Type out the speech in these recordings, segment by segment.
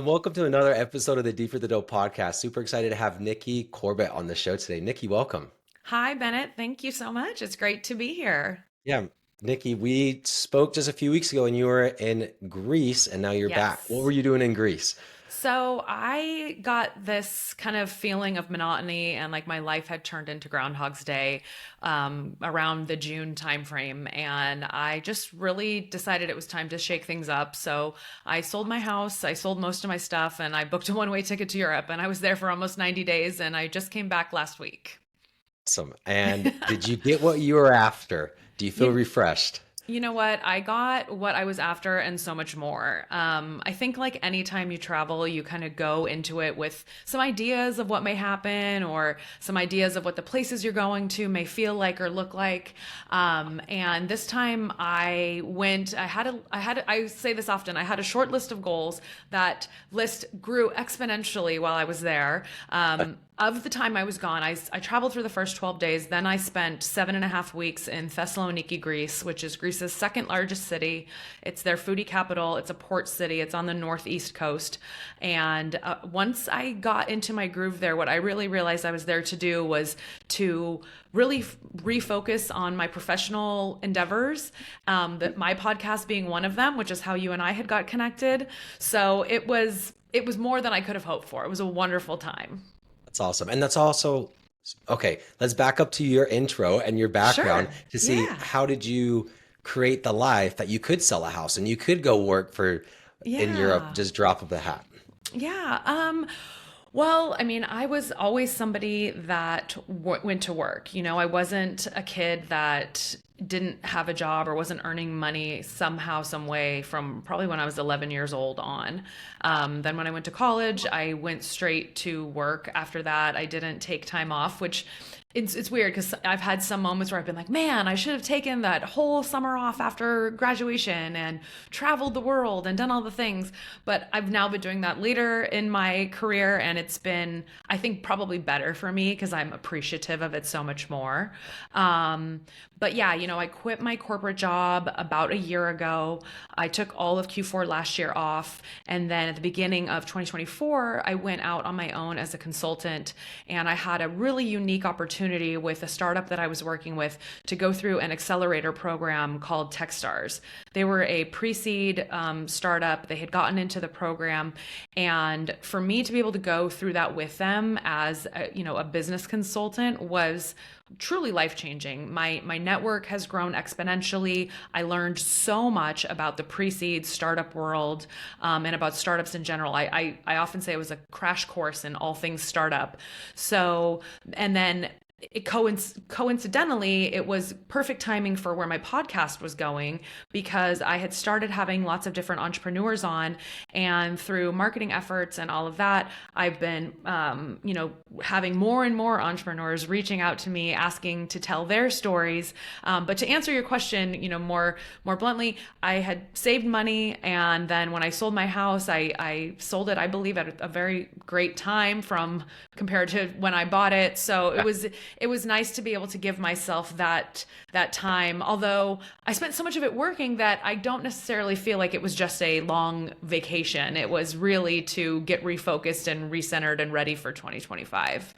Welcome to another episode of the Deeper the Dough podcast. Super excited to have Nikki Corbett on the show today. Nikki, welcome. Hi, Bennett. Thank you so much. It's great to be here. Yeah, Nikki, we spoke just a few weeks ago and you were in Greece and now you're back. What were Yes. you doing in Greece? So I got this kind of feeling of monotony and like my life had turned into Groundhog's Day around the June timeframe. And I just really decided it was time to shake things up. So I sold my house, I sold most of my stuff, and I booked a one-way ticket to Europe. And I was there for almost 90 days and I just came back last week. Awesome. And did you get what you were after? Do you feel You, refreshed? You know what? I got what I was after and so much more. I think like anytime you travel, you kind of go into it with some ideas of what may happen or some ideas of what the places you're going to may feel like or look like. And this time I went, I say this often, I had a short list of goals. That list grew exponentially while I was there. Of the time I was gone, I traveled for the first 12 days. Then I spent 7.5 weeks in Thessaloniki, Greece, which is Greece's second largest city. It's their foodie capital. It's a port city. It's on the northeast coast. And once I got into my groove there, what I really realized I was there to do was to really refocus on my professional endeavors, that my podcast being one of them, which is how you and I had got connected. So it was more than I could have hoped for. It was a wonderful time. That's awesome. And that's also, okay, let's back up to your intro and your background Sure. to see Yeah. how did you create the life that you could sell a house and you could go work for in Europe, Yeah. just drop of the hat. Yeah. Well, I mean, I was always somebody that went to work. I wasn't a kid that didn't have a job or wasn't earning money somehow, some way from probably when I was 11 years old on. Then when I went to college, I went straight to work. After that, I didn't take time off, which it's weird because I've had some moments where I've been like, man, I should have taken that whole summer off after graduation and traveled the world and done all the things. But I've now been doing that later in my career, and it's been, I think, probably better for me because I'm appreciative of it so much more. Um, but yeah, I quit my corporate job about a year ago. I took all of Q4 last year off. And then at the beginning of 2024, I went out on my own as a consultant. And I had a really unique opportunity with a startup that I was working with to go through an accelerator program called Techstars. They were a pre-seed startup. They had gotten into the program. And for me to be able to go through that with them as a business consultant was truly life changing. My network has grown exponentially. I learned so much about the pre-seed startup world, and about startups in general. I often say it was a crash course in all things startup. So, and then coincidentally, it was perfect timing for where my podcast was going because I had started having lots of different entrepreneurs on, and through marketing efforts and all of that, I've been, having more and more entrepreneurs reaching out to me asking to tell their stories. But to answer your question, more bluntly, I had saved money, and then when I sold my house, I sold it, I believe, at a very great time from compared to when I bought it. So it was nice to be able to give myself that time. Although I spent so much of it working that I don't necessarily feel like it was just a long vacation. It was really to get refocused and recentered and ready for 2025.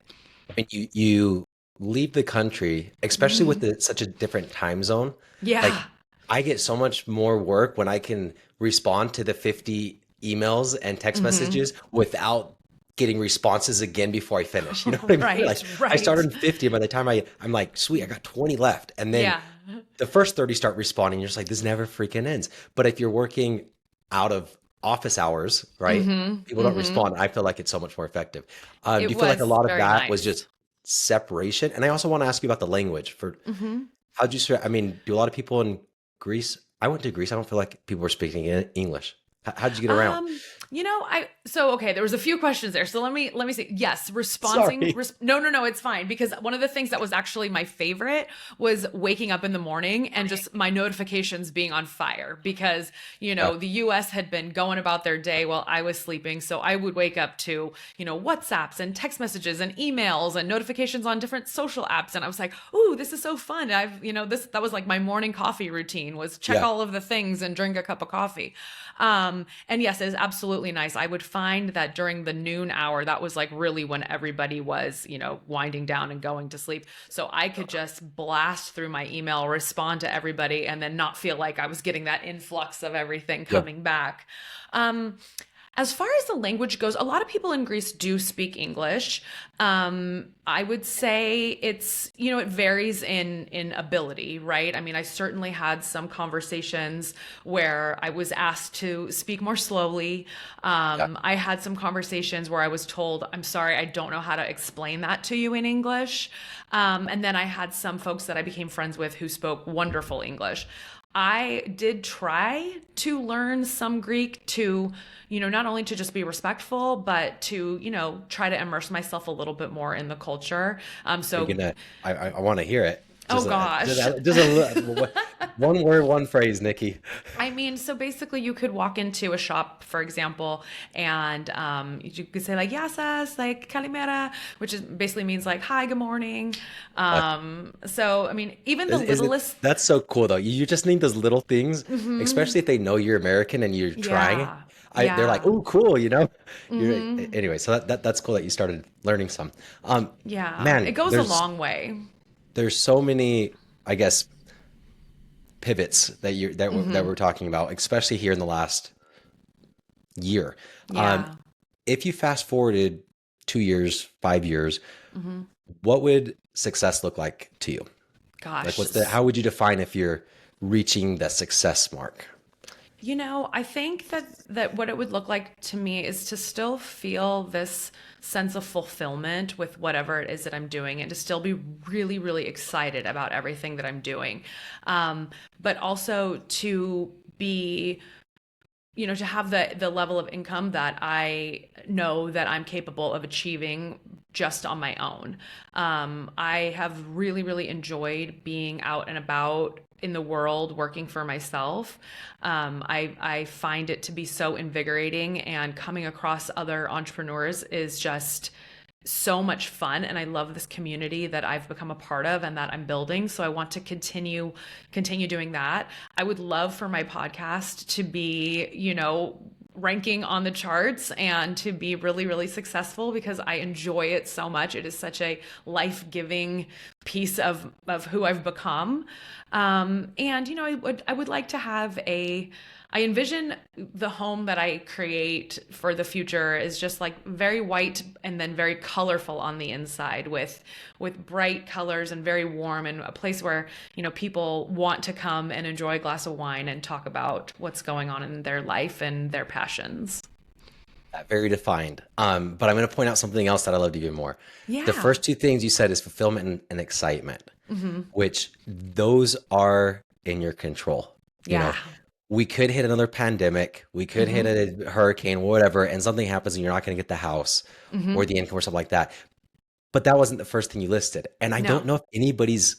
I mean, you leave the country, especially with such a different time zone. Like Yeah. I get so much more work when I can respond to the 50 emails and text Hmm. messages without getting responses again before I finish. You know what I mean? Like Right, I started right. on 50, and by the time I'm like, sweet, I got 20 left. And then Yeah. the first 30 start responding. You're just like, this never freaking ends. But if you're working out of office hours, right? Hmm. People don't Hmm. respond. I feel like it's so much more effective. Do It you feel like a was lot of very that was nice. just separation? And I also want to ask you about the language for Hmm. how'd you, I mean, do a lot of people in Greece, I went to Greece. I don't feel like people were speaking English. How'd you get around? Um, okay, there was a few questions there. So let me see. Yes, responding. Sorry. No, no, no, it's fine because one of the things that was actually my favorite was waking up in the morning and just my notifications being on fire because Yeah. the U.S. had been going about their day while I was sleeping. So I would wake up to WhatsApps and text messages and emails and notifications on different social apps, and I was like, "Ooh, this is so fun!" This that was like my morning coffee routine was check Yeah. all of the things and drink a cup of coffee. And yes, it is absolutely absolutely nice. I would find that during the noon hour, that was like really when everybody was, winding down and going to sleep. So I could just blast through my email, respond to everybody, and then not feel like I was getting that influx of everything Yep. coming back. Um, as far as the language goes, a lot of people in Greece do speak English. I would say it varies in ability, right? I mean, I certainly had some conversations where I was asked to speak more slowly. Yeah. I had some conversations where I was told, I'm sorry, I don't know how to explain that to you in English. And then I had some folks that I became friends with who spoke wonderful English. I did try to learn some Greek to, not only to just be respectful, but to, try to immerse myself a little bit more in the culture. Are you So, gonna? I want to hear it. oh Just gosh. one word, one phrase, Nikki. I mean, so basically, you could walk into a shop, for example, and you could say like "Yasas," like "Kalimera," which basically means like "Hi, good morning." Uh, So I mean, even the is it? littlest, That's so cool though. You just need those little things, especially if they know you're American and you're trying. yeah, They're like, yeah, "Oh, cool," you know. Anyway. So that's cool that you started learning some. yeah, it Man, goes a long way. there's so many, I guess, pivots that we're talking about, especially here in the last year. Um, Yeah, if you fast forwarded 2 years, 5 years, what would success look like to you? Like, gosh. how would you define if you're reaching the success mark? I think that what it would look like to me is to still feel this sense of fulfillment with whatever it is that I'm doing and to still be really, really excited about everything that I'm doing. But also to be to have the level of income that I know that I'm capable of achieving just on my own. I have really, really enjoyed being out and about in the world working for myself. I find it to be so invigorating, and coming across other entrepreneurs is just so much fun, and I love this community that I've become a part of and that I'm building. So I want to continue doing that. I would love for my podcast to be, ranking on the charts and to be really, really successful because I enjoy it so much. It is such a life-giving piece of who I've become. And I would like to have I envision the home that I create for the future is just like very white and then very colorful on the inside with bright colors and very warm, and a place where, people want to come and enjoy a glass of wine and talk about what's going on in their life and their passions. Very defined. But I'm going to point out something else that I loved even more. The Yeah. first two things you said is fulfillment and excitement, which those are in your control. You Yeah. know, we could hit another pandemic, we could hit a hurricane, whatever, and something happens and you're not going to get the house or the income or something like that. But that wasn't the first thing you listed. And I don't No. know if anybody's,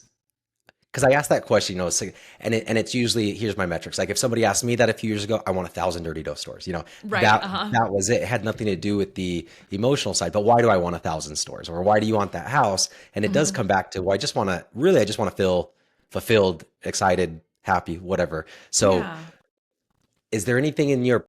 because I asked that question, and it's usually, here's my metrics. Like if somebody asked me that a few years ago, I want 1,000 dirty dough stores. Right. That Uh-huh. that was it. It had nothing to do with the emotional side. But why do I want 1,000 stores, or why do you want that house? And it does come back to, well, I just want to feel fulfilled, excited, happy, whatever. So, Yeah. is there anything in your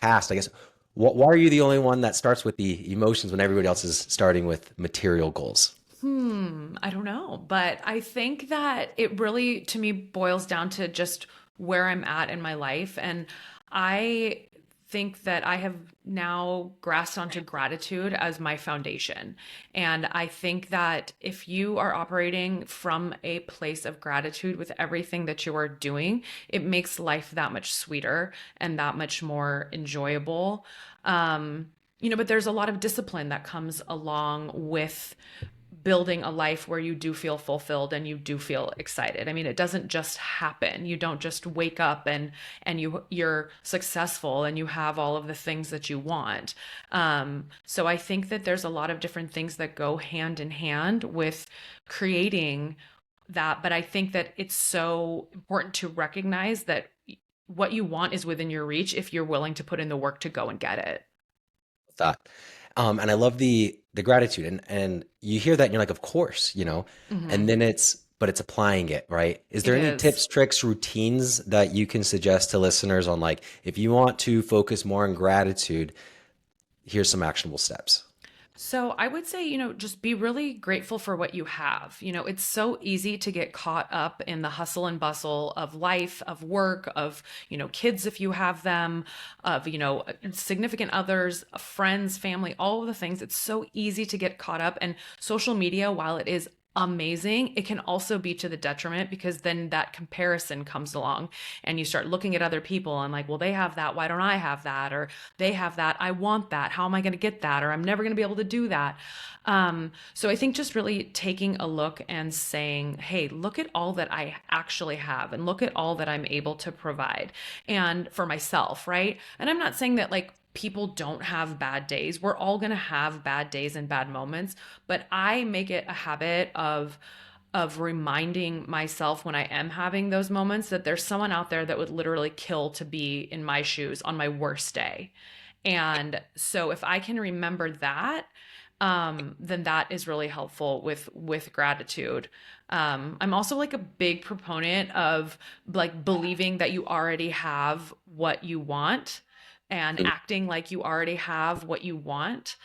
past, I guess? Why are you the only one that starts with the emotions when everybody else is starting with material goals? I don't know, but I think that it really, to me, boils down to just where I'm at in my life. And I think that I have now grasped onto gratitude as my foundation. And I think that if you are operating from a place of gratitude with everything that you are doing, it makes life that much sweeter and that much more enjoyable. But there's a lot of discipline that comes along with building a life where you do feel fulfilled and you do feel excited. I mean, it doesn't just happen. You don't just wake up and you're successful and you have all of the things that you want. So I think that there's a lot of different things that go hand in hand with creating that. But I think that it's so important to recognize that what you want is within your reach if you're willing to put in the work to go and get it. That. And I love the gratitude, and you hear that and you're like, of course. Hmm. And then it's, but it's applying it, right? Is there It any is. tips, tricks, routines that you can suggest to listeners on like, if you want to focus more on gratitude, here's some actionable steps. So I would say, just be really grateful for what you have. It's so easy to get caught up in the hustle and bustle of life, of work, of, kids if you have them, of, significant others, friends, family, all of the things. It's so easy to get caught up. And social media, while it is amazing, it can also be to the detriment because then that comparison comes along and you start looking at other people and like, well, they have that. Why don't I have that? Or they have that. I want that. How am I going to get that? Or I'm never going to be able to do that. So I think just really taking a look and saying, hey, look at all that I actually have and look at all that I'm able to provide and for myself, right? And I'm not saying that like people don't have bad days. We're all going to have bad days and bad moments, but I make it a habit of reminding myself when I am having those moments that there's someone out there that would literally kill to be in my shoes on my worst day. And so if I can remember that, then that is really helpful with gratitude. I'm also like a big proponent of like believing that you already have what you want and Mm. acting like you already have what you want.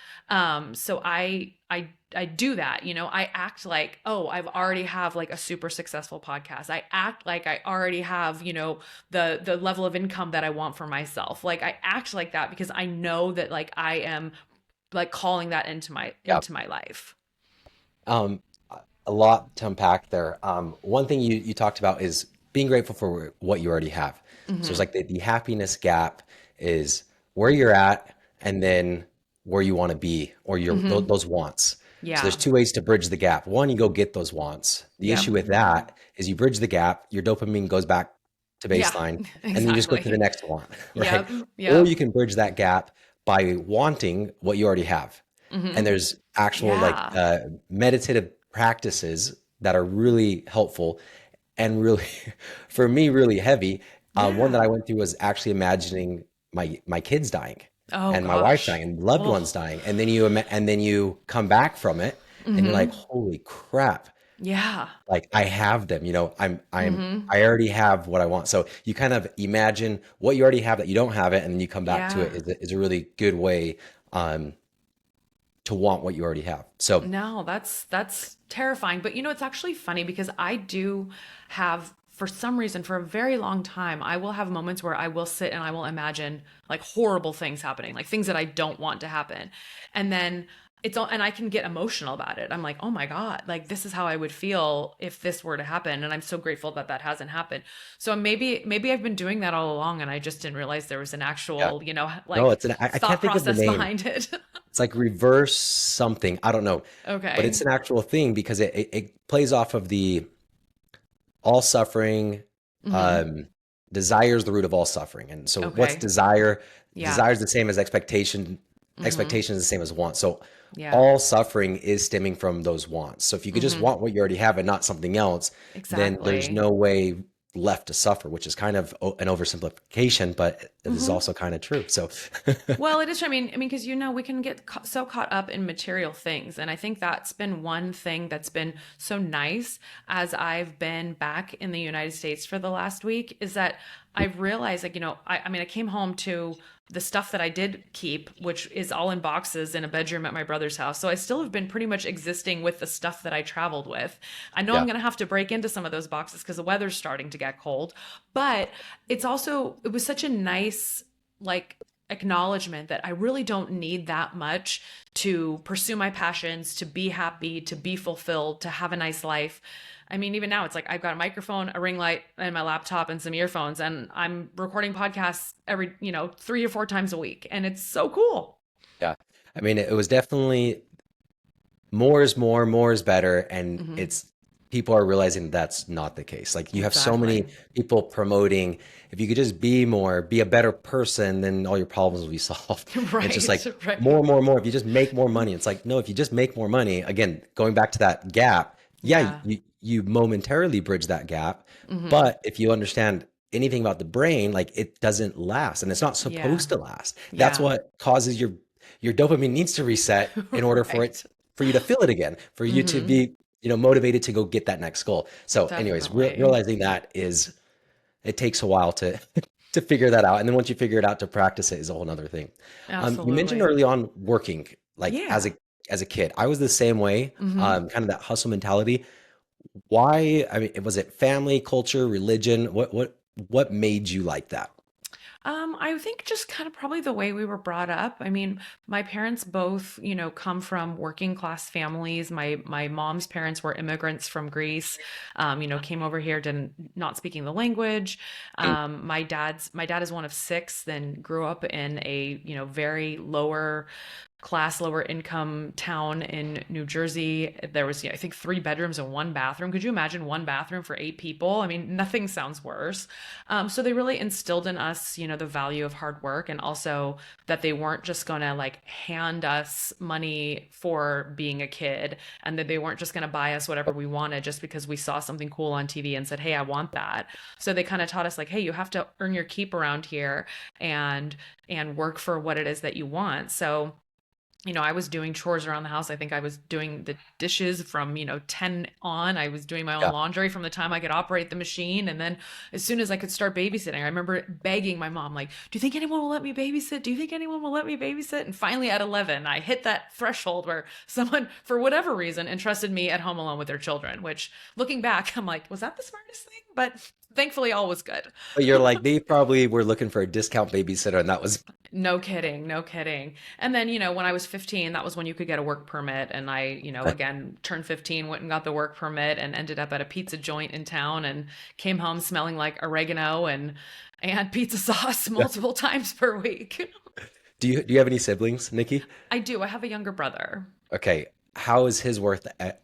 So I do that, I act like, oh, I've already have like a super successful podcast. I act like I already have, the level of income that I want for myself. Like I act like that because I know that like I am like calling that Yeah. into my life. Um, a lot to unpack there. One thing you talked about is being grateful for what you already have. So it's Hmm. like the happiness gap is where you're at and then where you want to be or Hmm. those wants. So there's Yeah. two ways to bridge the gap. One, you go get those wants. The Yep. issue with that is you bridge the gap, your dopamine goes back to Yeah. baseline, and then you just go to the Exactly. next want, right? Yep. Or Yep. you can bridge that gap by wanting what you already have. Hmm. And there's actual like Yeah. meditative practices that are really helpful and really, for me, really heavy. One that I Yeah. went through was actually imagining my kids dying Oh and my wife dying gosh. and loved ones Oh. dying, and then you come back from it, and you're like, Hmm. holy crap! Yeah. Like I have them. Hmm. I already have what I want. So you kind of imagine what you already have that you don't have it, and then you come back to Yeah. it is a really good way um, to want what you already have. So No, that's terrifying. But it's actually funny because I do have, for some reason, for a very long time, I will have moments where I will sit and I will imagine like horrible things happening, like things that I don't want to happen. And then it's all, and I can get emotional about it. I'm like, oh my God, like this is how I would feel if this were to happen. And I'm so grateful that that hasn't happened. So maybe I've been doing that all along and I just didn't realize there was an yeah, actual, no, like I can't thought think of the process name. behind it. It's like reverse something. I don't know, but it's Okay. an actual thing because it plays off of the all suffering, Hmm. um, desire is the root of all suffering. And so what's Okay. desire? Yeah. Desire is the same as expectation. Hmm. Expectation is the same as want. So Yeah. all suffering is stemming from those wants. So if you could just Hmm. want what you already have and not something else, then there's Exactly. no way left to suffer, which is kind of an oversimplification, but it is Hmm. also kind of true. So Well, it is. I mean, because we can get so caught up in material things, and I think that's been one thing that's been so nice as I've been back in the United States for the last week is that I've realized, like, I mean, I came home to the stuff that I did keep, which is all in boxes in a bedroom at my brother's house. So I still have been pretty much existing with the stuff that I traveled with. I know I'm yeah, going to have to break into some of those boxes because the weather's starting to get cold, but it was such a nice like acknowledgement that I really don't need that much to pursue my passions, to be happy, to be fulfilled, to have a nice life. I mean, even now it's like I've got a microphone, a ring light, and my laptop and some earphones, and I'm recording podcasts every, 3 or 4 times a week. And it's so cool. yeah. I mean, it was definitely more is more, more is better, and Hmm. it's people are realizing that's not the case. Like you have so Exactly. many people promoting, if you could just be more, be a better person, then all your problems will be solved. And it's just Right. like more, Right. more, more. If you just make more money, it's like no. If you just make more money, again, going back to that gap, yeah, Yeah. you momentarily bridge that gap, Hmm. but if you understand anything about the brain, like it doesn't last, and it's not Yeah. supposed to last. That's Yeah. what causes your dopamine needs to reset in order for it Right. for you to feel it again, for you to Hmm. be motivated to go get that next goal. So anyways, Definitely. realizing that is, it takes a while to to figure that out. And then once you figure it out, to practice it is a whole nother thing. You mentioned Absolutely. early on working, like Yeah. as a kid. I was the same way, Hmm. kind of that hustle mentality. Why? I mean, was it family, culture, religion? What made you like that? I think just kind of probably the way we were brought up. I mean, my parents both, come from working class families. My mom's parents were immigrants from Greece. Came over here, didn't not speaking the language. Mm. My dad is one of six. Then grew up in a very lower class, lower income town in New Jersey. There was, I think, three bedrooms and one bathroom. Could you imagine one bathroom for eight people? I mean, nothing sounds worse. So they really instilled in us, the value of hard work, and also that they weren't just going to like hand us money for being a kid, and that they weren't just going to buy us whatever we wanted just because we saw something cool on TV and said, hey, I want that. So they kind of taught us like, hey, you have to earn your keep around here, and work for what it is that you want. So I was doing chores around the house. I think I was doing the dishes from, 10 on. I was doing my own Yeah. laundry from the time I could operate the machine. And then as soon as I could start babysitting, I remember begging my mom, like, do you think anyone will let me babysit? Do you think anyone will let me babysit? And finally at 11, I hit that threshold where someone, for whatever reason, entrusted me at home alone with their children, which looking back, I'm like, was that the smartest thing? But thankfully all was good. But you're like, they probably were looking for a discount babysitter, and that was No kidding, no kidding. And then, when I was 15, that was when you could get a work permit. And I, again, turned 15, went and got the work permit and ended up at a pizza joint in town and came home smelling like oregano and pizza sauce yeah. multiple times per week. Do you have any siblings, Nikki? I do. I have a younger brother. Okay. How is his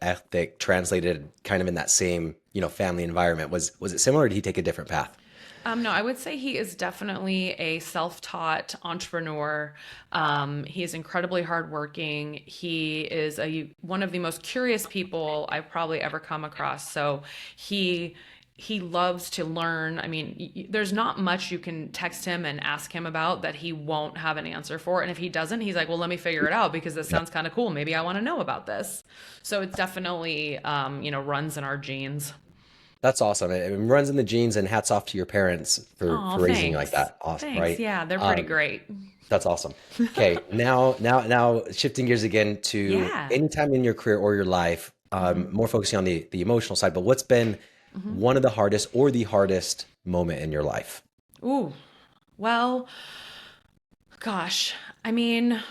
ethic translated kind of in that same, family environment? Was it similar, or did he take a different path? No, I would say he is definitely a self-taught entrepreneur. He is incredibly hardworking. He is one of the most curious people I've probably ever come across. So he he loves to learn. I mean, there's not much you can text him and ask him about that he won't have an answer for. And if he doesn't, he's like, well, let me figure it out because this Yeah. sounds kind of cool. Maybe I want to know about this. So it's definitely, runs in our genes. That's awesome. It runs in the genes, and hats off to your parents Oh, for raising you like thanks. that. Awesome, Thanks. right? Yeah, they're pretty Um, great. that's awesome. Okay, now shifting gears again to Yeah. any time in your career or your life, Hmm. more focusing on the emotional side, but what's been Hmm. one of the hardest or the hardest moment in your life? Ooh, well, gosh. I mean,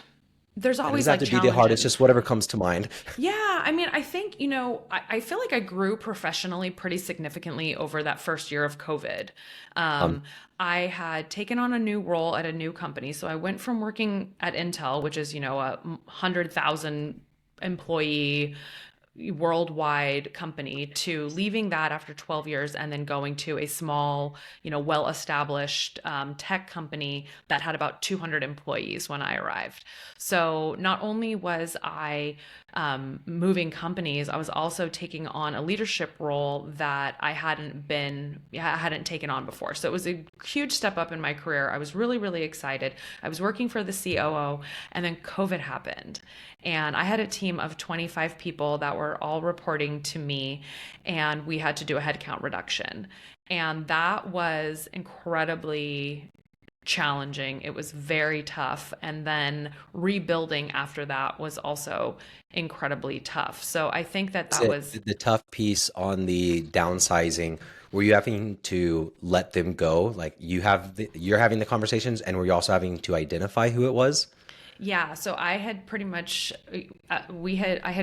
there's And it always doesn't have like to be the hardest, challenges. just whatever comes to mind. Yeah, I mean, I think, I feel like I grew professionally pretty significantly over that first year of COVID. Um, Um, I had taken on a new role at a new company. So I went from working at Intel, which is, a 100,000 employee worldwide company, to leaving that after 12 years and then going to a small, well established tech company that had about 200 employees when I arrived. So not only was I moving companies, I was also taking on a leadership role that I hadn't taken on before. So it was a huge step up in my career. I was really, really excited. I was working for the COO, and then COVID happened. And I had a team of 25 people that were all reporting to me, and we had to do a headcount reduction. And that was incredibly challenging. It was very tough. And then rebuilding after that was also incredibly tough. So I think that is that it was, the tough piece on the downsizing? Were you having to let them go? Like you're having the conversations, and were you also having to identify who it was? yeah. So I had pretty much, I had,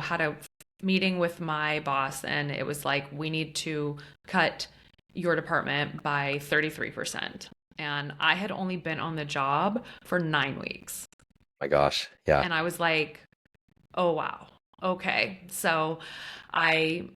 had a meeting with my boss, and it was like, we need to cut your department by 33%. And I had only been on the job for 9 weeks. My gosh, yeah. And I was like, oh, wow. Okay. So I,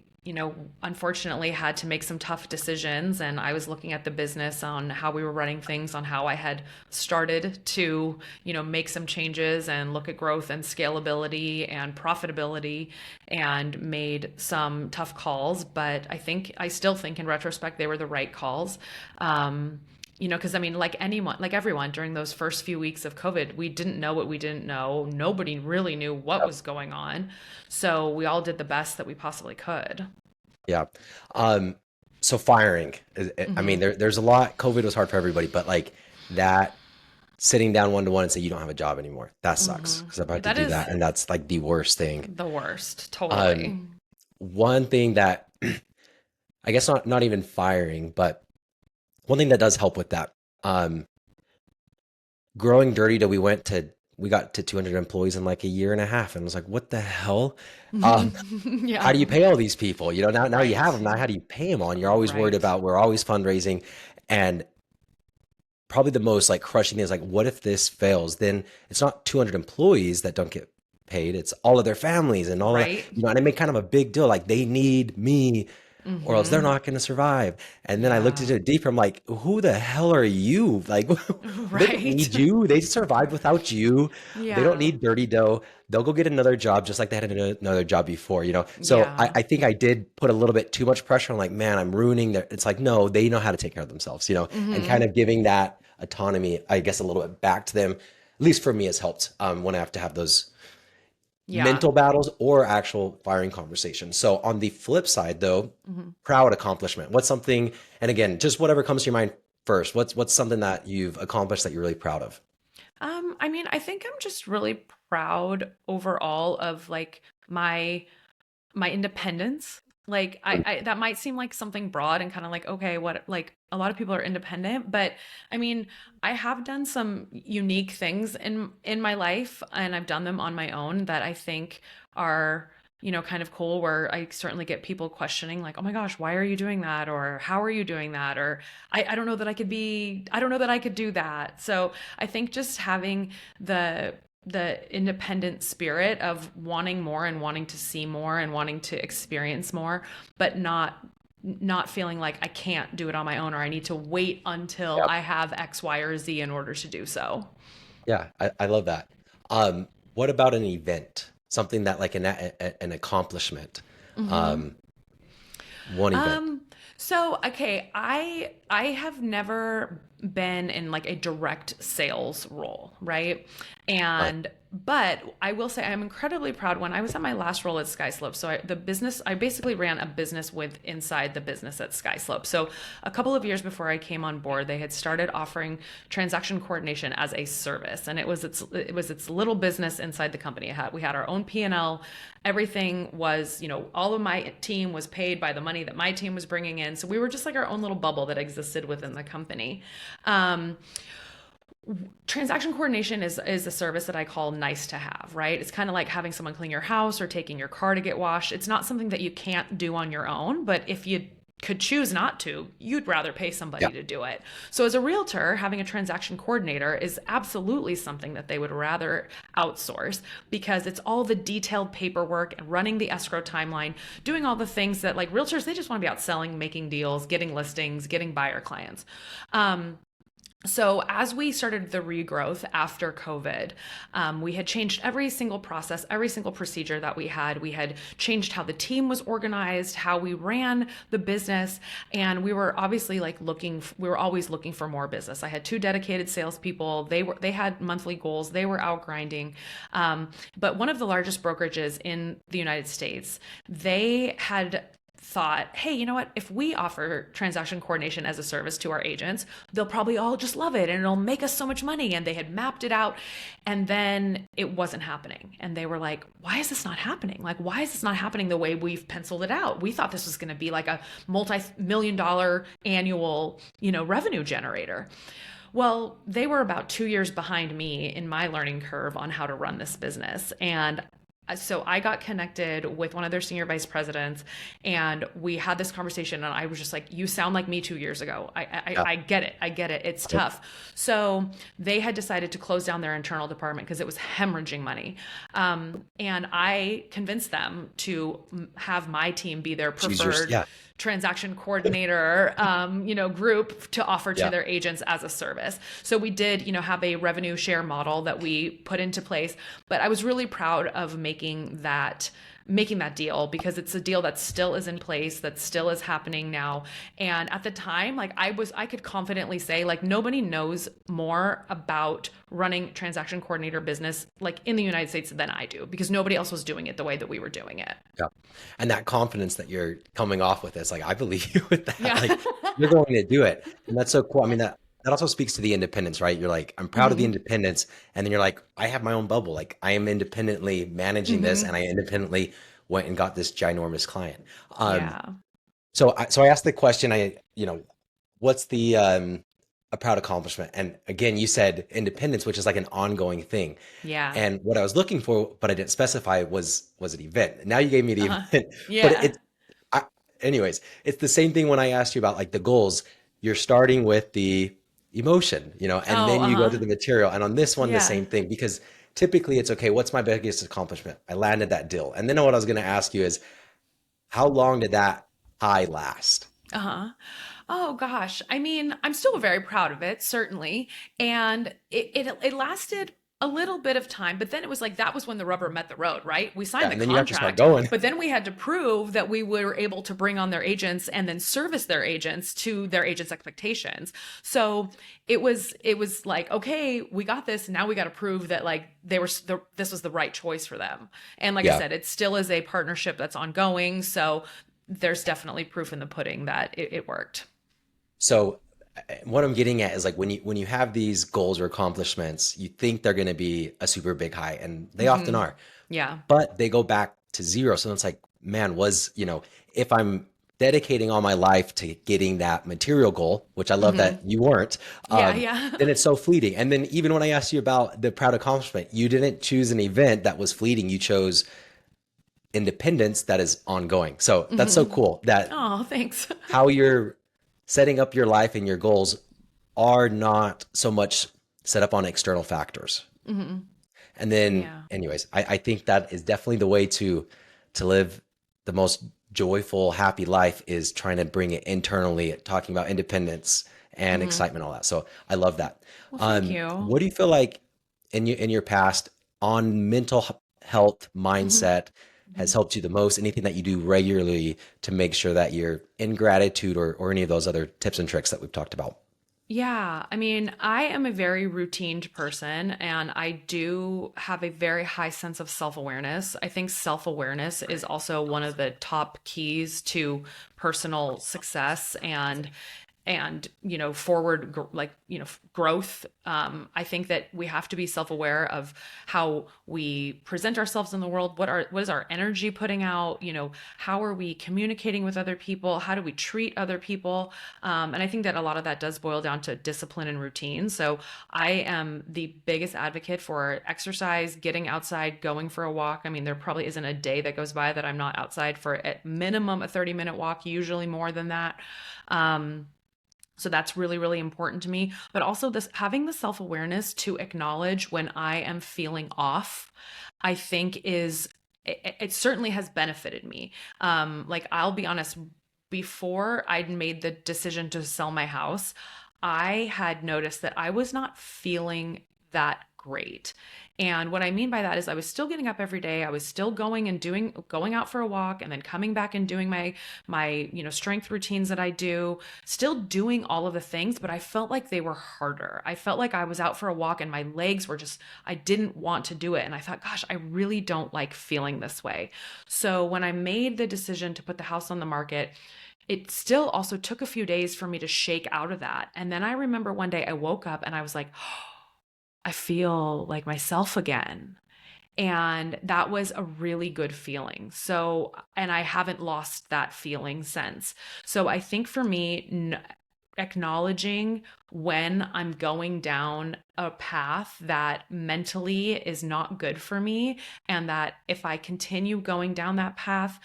unfortunately had to make some tough decisions. And I was looking at the business on how we were running things, on how I had started to, make some changes and look at growth and scalability and profitability, and made some tough calls. But I still think in retrospect, they were the right calls. because I mean, like anyone, like everyone during those first few weeks of COVID, we didn't know what we didn't know. Nobody really knew what was going on. So we all did the best that we possibly could. Yeah. Um, so firing, I mean, Hmm. there's a lot. COVID was hard for everybody, but like that sitting down one to one and say you don't have a job anymore, that sucks Hmm. because I've had to That do is that, and that's like the worst thing. the worst, Um, totally. one thing that I guess not even firing, but one thing that does help with that, um, growing dirty till we got to 200 employees in like a year and a half, and I was like, what the hell? Um, how Yeah, do you pay all these people? Now you have right, them. Now how do you pay them on? You're always worried right. about. We're always fundraising, and probably the most like crushing thing is like, what if this fails? Then it's not 200 employees that don't get paid. It's all of their families and all of that. Right. And I make kind of a big deal like they need me or else they're Hmm. not going to survive. And then I looked Yeah. into it deeper. I'm like, who the hell are you? Like, they don't Right. need you. They survived without you. They don't Yeah. need dirty dough. They'll go get another job just like they had another job before. So I, Yeah. I think I did put a little bit too much pressure on like, man, I'm ruining their, it's like, no, they know how to take care of themselves, and kind Hmm. of giving that autonomy, I guess, a little bit back to them, at least for me has helped when I have to have those Yeah. mental battles or actual firing conversations. So on the flip side though, Hmm. proud accomplishment. What's something, and again, just whatever comes to your mind first. What's something that you've accomplished that you're really proud of? I mean, I think I'm just really proud overall of like my independence. Like Mm, I that might seem like something broad and kind of like, okay, what, like a lot of people are independent, but I mean, I have done some unique things in my life and I've done them on my own that I think are, kind of cool, where I certainly get people questioning like, oh my gosh, why are you doing that? Or how are you doing that? Or I don't know that I don't know that I could do that. So I think just having the independent spirit of wanting more and wanting to see more and wanting to experience more, but not feeling like I can't do it on my own or I need to wait until yeah, I have X, Y, or Z in order to do so. yeah, I love that. What about an event? Something that like an accomplishment. Hmm. Um, one event. Um, so okay, I have never been in like a direct sales role, right? Right. And but I will say I'm incredibly proud. When I was at my last role at SkySlope, so I basically ran a business with inside the business at SkySlope. So a couple of years before I came on board, they had started offering transaction coordination as a service, and it was its little business inside the company. We had our own P&L. Everything was, all of my team was paid by the money that my team was bringing in. So we were just like our own little bubble that existed within the company. Um, Transaction coordination is a service that I call nice to have, right? It's kind of like having someone clean your house or taking your car to get washed. It's not something that you can't do on your own, but if you could choose not to, you'd rather pay Yeah. somebody to do it. So as a realtor, having a transaction coordinator is absolutely something that they would rather outsource, because it's all the detailed paperwork and running the escrow timeline, doing all the things that like realtors, they just want to be out selling, making deals, getting listings, getting buyer clients. So as we started the regrowth after COVID, we had changed every single process, every single procedure that we had. We had changed how the team was organized, how we ran the business, and we were obviously like we were always looking for more business. I had two dedicated salespeople. They had monthly goals. They were out grinding. But one of the largest brokerages in the United States, they had thought, hey, you know what? If we offer transaction coordination as a service to our agents, they'll probably all just love it and it'll make us so much money. And they had mapped it out, and then it wasn't happening. And they were like, why is this not happening? Like, why is this not happening the way we've penciled it out? We thought this was going to be like a multi-million dollar annual, revenue generator. Well, they were about 2 years behind me in my learning curve on how to run this business. And so I got connected with one of their senior vice presidents, and we had this conversation. And I was just like, "You sound like me 2 years ago. Yeah. I get it. I get it. It's Right. tough." So they had decided to close down their internal department because it was hemorrhaging money. And I convinced them to have my team be their Choose your, preferred yeah. transaction coordinator, group to offer to Yeah. their agents as a service. So we did, have a revenue share model that we put into place. But I was really proud of making that making that deal, because it's a deal that still is in place, that still is happening now. And at the time, like I could confidently say, like, nobody knows more about running transaction coordinator business like in the United States than I do, because nobody else was doing it the way that we were doing it. Yeah. And that confidence that you're coming off with is like, I believe you with that. Yeah. Like you're going to do it. And that's so cool. I mean, that also speaks to the independence, right? You're like, I'm proud of the Hmm. independence. And then you're like, I have my own bubble. Like I am independently managing this and Hmm. I independently went and got this ginormous client. Um, Yeah. so I asked the question, what's the a proud accomplishment? And again, you said independence, which is like an ongoing thing. Yeah. And what I was looking for, but I didn't specify was an event. Now you gave me the Uh-huh. event, but Yeah. I, anyways, it's the same thing when I asked you about like the goals. You're starting with the emotion, and Oh, then you go uh-huh. to the material. And on this one, the Yeah. same thing, because typically it's okay, what's my biggest accomplishment? I landed that deal. And then what I was going to ask you is, how long did that high last? Uh-huh. Oh gosh. I mean, I'm still very proud of it, certainly. And it lasted a little bit of time, but then it was like that was when the rubber met the road, right? We Yeah. signed the And then you have to start contract, going. but then we had to prove that we were able to bring on their agents and then service their agents to their agents' expectations. So it was like, okay, we got this. Now we got to prove that like this was the right choice for them. And like I Yeah. said, it still is a partnership that's ongoing. So there's definitely proof in the pudding that it worked. So what I'm getting at is like when you have these goals or accomplishments, you think they're going to be a super big high, and they often Hmm. are, Yeah. but they go back to zero. So it's like, man, if I'm dedicating all my life to getting that material goal, which I love Hmm. that you weren't, Yeah. Yeah. then it's so fleeting. And then even when I asked you about the proud accomplishment, you didn't choose an event that was fleeting. You chose independence that is ongoing. So that's so Hmm. cool that Oh, thanks. how you're setting up your life and your goals are not so much set up on external factors. Hmm. And then, Yeah. anyways, I think that is definitely the way to live the most joyful, happy life is trying to bring it internally, talking about independence and Hmm. excitement, all that. So I love that. Well, thank you. What do you feel like in your past on mental health Hmm. mindset has Hmm. helped you the most? Anything that you do regularly to make sure that you're in gratitude or any of those other tips and tricks that we've talked about? Yeah, I mean, I am a very routined person and I do have a very high sense of self-awareness. I think self-awareness is also one of the top keys to personal success and forward growth. I think that we have to be self-aware of how we present ourselves in the world. What is our energy putting out? How are we communicating with other people? How do we treat other people? And I think that a lot of that does boil down to discipline and routine. So I am the biggest advocate for exercise, getting outside, going for a walk. I mean, there probably isn't a day that goes by that I'm not outside for at minimum a 30-minute walk, usually more than that. Um, so that's really, really important to me. But also this having the self-awareness to acknowledge when I am feeling off, I think it certainly has benefited me. Like I'll be honest, before I'd made the decision to sell my house, I had noticed that I was not feeling that great. And what I mean by that is I was still getting up every day. I was still going out for a walk and then coming back and doing my strength routines that I do, still doing all of the things, but I felt like they were harder. I felt like I was out for a walk and my legs were just, I didn't want to do it. And I thought, gosh, I really don't like feeling this way. So when I made the decision to put the house on the market, it still also took a few days for me to shake out of that. And then I remember one day I woke up and I was like, I feel like myself again. And that was a really good feeling. So, and I haven't lost that feeling since. So I think for me, acknowledging when I'm going down a path that mentally is not good for me, and that if I continue going down that path,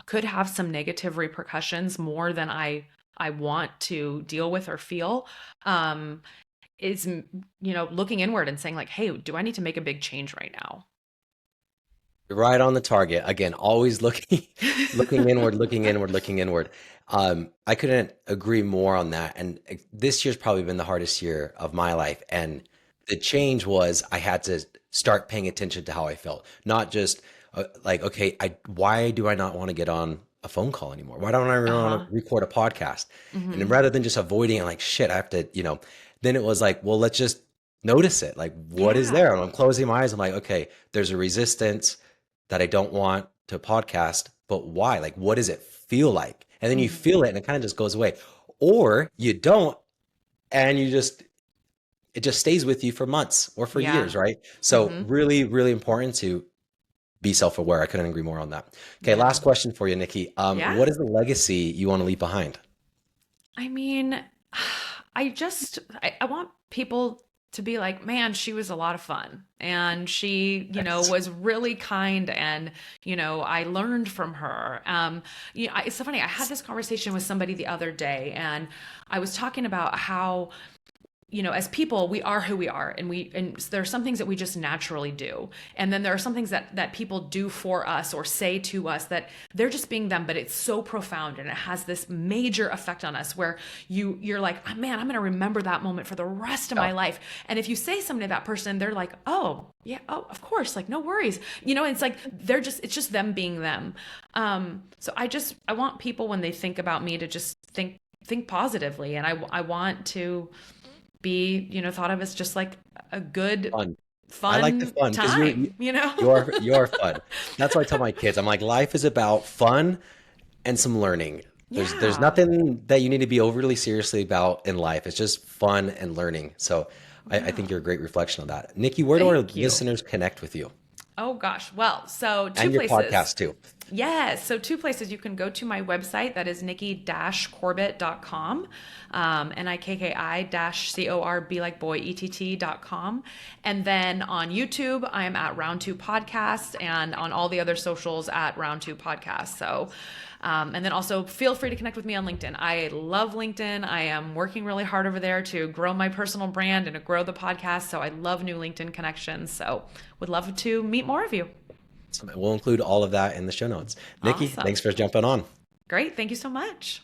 could have some negative repercussions more than I want to deal with or feel. Um, is looking inward and saying like, hey, do I need to make a big change right now? Right on the target. Again, always looking looking inward, looking inward, looking inward. I couldn't agree more on that. And this year's probably been the hardest year of my life. And the change was I had to start paying attention to how I felt, not just like, okay, why do I not want to get on a phone call anymore? Why don't I really want Uh-huh. to record a podcast? And then Mm-hmm. rather than just avoiding it, like, shit, I have to, then it was like, well, let's just notice it. Like, what is Yeah. there? And I'm closing my eyes. I'm like, okay, there's a resistance that I don't want to podcast, but why? Like, what does it feel like? And then you Mm-hmm. feel it and it kind of just goes away. Or you don't, and it just stays with you for months or for Yeah. years, right? So Mm-hmm. really, really important to be self-aware. I couldn't agree more on that. Okay, Yeah. last question for you, Nikki. Yeah. What is the legacy you want to leave behind? I mean, I want people to be like, man, she was a lot of fun. And she, Nice. was really kind. And, I learned from her. It's so funny. I had this conversation with somebody the other day, and I was talking about how as people, we are who we are, and there are some things that we just naturally do, and then there are some things that people do for us or say to us that they're just being them, but it's so profound and it has this major effect on us where you're like, oh, man, I'm going to remember that moment for the rest of Yeah, my life. And if you say something to that person, they're like, oh yeah, oh of course, like no worries, it's like it's just them being them. So I want people, when they think about me, to just think positively, and I want to be, thought of as just like a good, fun. I like the fun fun because time, you're fun. That's what I tell my kids. I'm like, life is about fun and some learning. There's Yeah. nothing that you need to be overly seriously about in life. It's just fun and learning. So I Yeah. think you're a great reflection of that. Nikki, where do our Thank you. listeners connect with you Oh gosh. Well, so two and your places. podcast too? Yes. So two places. You can go to my website. That is nikki-corbett.com. Nikki-corb, like boy, ETT.com. And then on YouTube, I am at Round Two Podcast, and on all the other socials at Round Two Podcast. So, and then also feel free to connect with me on LinkedIn. I love LinkedIn. I am working really hard over there to grow my personal brand and to grow the podcast. So I love new LinkedIn connections. So would love to meet more of you. So we'll include all of that in the show notes. Nikki, thanks Awesome. for jumping on. Great. Thank you so much.